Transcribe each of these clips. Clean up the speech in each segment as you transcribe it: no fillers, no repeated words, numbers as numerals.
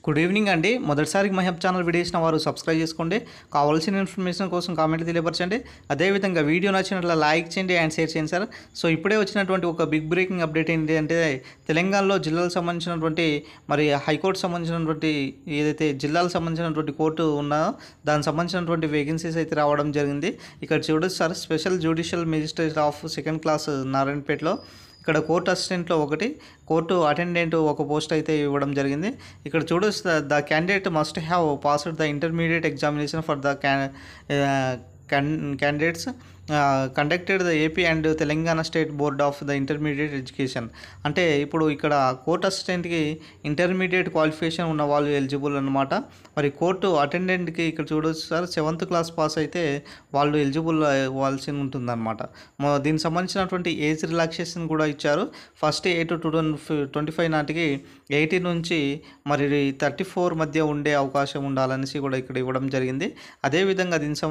Good evening అండి. మొదటిసారి మహబ్ channel video చేసిన వారు సబ్స్క్రైబ్ చేసుకోండి. కావాల్సిన ఇన్ఫర్మేషన్ కోసం కామెంట్ తెలియపరచండి. అదేవిధంగా వీడియో నచ్చినట్ల లైక్ చేయండి అండ్ షేర్ చేయండి సార్. సో ఇప్పుడే వచ్చినటువంటి ఒక బిగ్ బ్రేకింగ్ అప్డేట్ ఏంటి అంటే తెలంగాణలో జిల్లాలకు సంబంధించినటువంటి హైకోర్టు సంబంధించినటువంటి ఏదైతే జిల్లాలకు సంబంధించినటువంటి కోర్టు ఉన్నదో దానికి సంబంధించినటువంటి వేకెన్సీస్ అయితే రావడం జరిగింది. ఇక్కడ చూడొచ్చు sir, special judicial magistrate of second class నారాయణపేటలో ఇక్కడ కోర్టు అసిస్టెంట్లో ఒకటి, కోర్టు అటెండెంట్ ఒక పోస్ట్ అయితే ఇవ్వడం జరిగింది. ఇక్కడ చూడొచ్చు, the candidate must have passed the intermediate examination for the candidates conducted the AP and Telangana state board of the intermediate education. అంటే ఇప్పుడు ఇక్కడ కోర్ట్ అసిస్టెంట్కి ఇంటర్మీడియట్ క్వాలిఫికేషన్ ఉన్న వాళ్ళు ఎలిజిబుల్ అనమాట. మరి కోర్టు అటెండెంట్కి ఇక్కడ చూడవచ్చు సార్, 7th క్లాస్ పాస్ అయితే వాళ్ళు ఎలిజిబుల్ అవ్వాల్సి ఉంటుందన్నమాట. దీనికి సంబంధించినటువంటి ఏజ్ రిలాక్సేషన్ కూడా ఇచ్చారు. ఫస్ట్ 8 to 25 నాటికి 18 నుంచి మరి 34 మధ్య ఉండే అవకాశం ఉండాలనేసి కూడా ఇక్కడ ఇవ్వడం జరిగింది. అదేవిధంగా దీనికి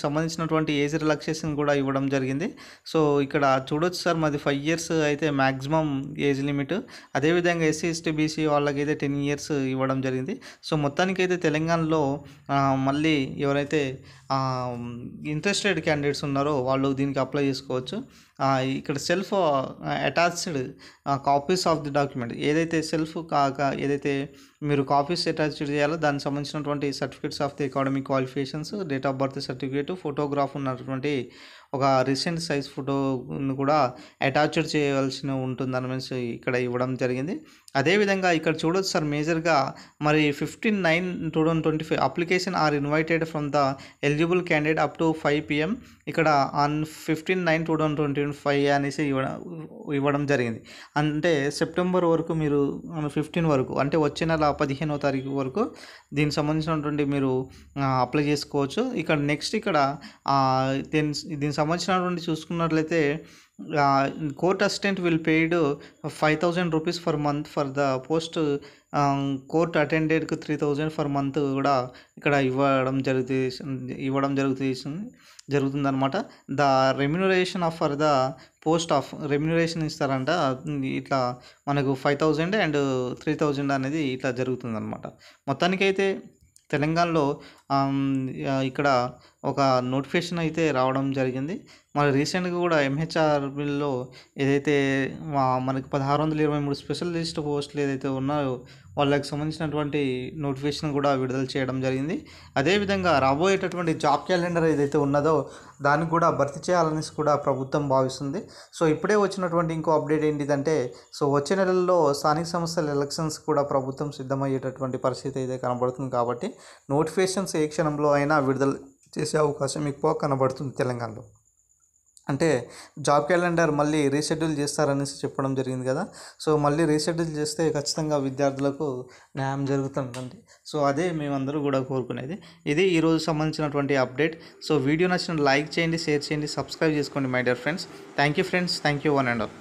సంబంధించినటువంటి ఏజ్ రిలాక్సేషన్ కూడా ఇవ్వడం జరిగింది. సో ఇక్కడ చూడొచ్చు సార్, మాది 5 years అయితే మ్యాక్సిమం ఏజ్ లిమిట్. అదేవిధంగా ఎస్సీ ఎస్టీ బీసీ వాళ్ళకైతే 10 years ఇవ్వడం జరిగింది. సో మొత్తానికి అయితే తెలంగాణలో మళ్ళీ ఎవరైతే ఇంట్రెస్టెడ్ క్యాండిడేట్స్ ఉన్నారో వాళ్ళు దీనికి అప్లై చేసుకోవచ్చు. ఇక్కడ self attached copies of the document ఏదైతే సెల్ఫ్ ఏదైతే మీరు కాపీస్ అటాచ్ చేయాలో దానికి సంబంధించినటువంటి certificates of the academic qualifications, date of birth certificate, photograph ఉన్నటువంటి ఒక రీసెంట్ సైజ్ ఫోటోను కూడా అటాచ్డ్ చేయవలసి ఉంటుందనేసి ఇక్కడ ఇవ్వడం జరిగింది. అదేవిధంగా ఇక్కడ చూడొచ్చు సార్, మేజర్గా మరి 15/9/2025 application are invited from the eligible candidate up to 5 PM ఇక్కడ ఆన్ 15/9/2025 అనేసి ఇవ్వడం జరిగింది. అంటే సెప్టెంబర్ వరకు మీరు 15 వరకు, అంటే వచ్చే నెల 15వ తారీఖు వరకు దీనికి సంబంధించినటువంటి మీరు అప్లై చేసుకోవచ్చు. ఇక్కడ నెక్స్ట్ ఇక్కడ దీనికి సంబంధించినటువంటి చూసుకున్నట్లయితే court assistant will paid 5,000 rupees for month for the post court అటెండెడ్కి 3,000 ఫర్ మంత్ కూడా ఇక్కడ ఇవ్వడం జరుగుతుందన్నమాట. The remuneration of for the post of remuneration ఇస్తారంట. ఇట్లా మనకు 5,000 అండ్ 3,000 అనేది ఇట్లా జరుగుతుందన్నమాట. మొత్తానికైతే తెలంగాణలో ఇక్కడ ఒక నోటిఫికేషన్ అయితే రావడం జరిగింది. మరి రీసెంట్గా కూడా ఎంహెచ్ఆర్బిలో ఏదైతే మనకి 1623 స్పెషలిస్ట్ పోస్టులు ఏదైతే ఉన్నాయో వాళ్ళకి సంబంధించినటువంటి నోటిఫికేషన్ కూడా విడుదల చేయడం జరిగింది. అదేవిధంగా రాబోయేటటువంటి జాబ్ క్యాలెండర్ ఏదైతే ఉన్నదో దాన్ని కూడా భర్తీ చేయాలనేసి కూడా ప్రభుత్వం భావిస్తుంది. సో ఇప్పుడే వచ్చినటువంటి ఇంకో అప్డేట్ ఏంటిదంటే, సో వచ్చే నెలల్లో స్థానిక సంస్థల ఎలక్షన్స్ కూడా ప్రభుత్వం సిద్ధమయ్యేటటువంటి పరిస్థితి అయితే కనబడుతుంది. కాబట్టి నోటిఫికేషన్స్ ఏ క్షణంలో అయినా విడుదల చేసే అవకాశం ఎక్కువ కనబడుతుంది తెలంగాణలో. అంటే జాబ్ క్యాలెండర్ మళ్ళీ రీషెడ్యూల్ చేస్తారనేసి చెప్పడం జరిగింది కదా. సో మళ్ళీ రీషెడ్యూల్ చేస్తే ఖచ్చితంగా విద్యార్థులకు న్యాయం జరుగుతుందండి. సో అదే మేమందరూ కూడా కోరుకునేది. ఇది ఈరోజు సంబంధించినటువంటి అప్డేట్. సో వీడియో నచ్చిన లైక్ చేయండి, షేర్ చేయండి, సబ్స్క్రైబ్ చేసుకోండి my dear friends. Thank you friends, thank you one and all.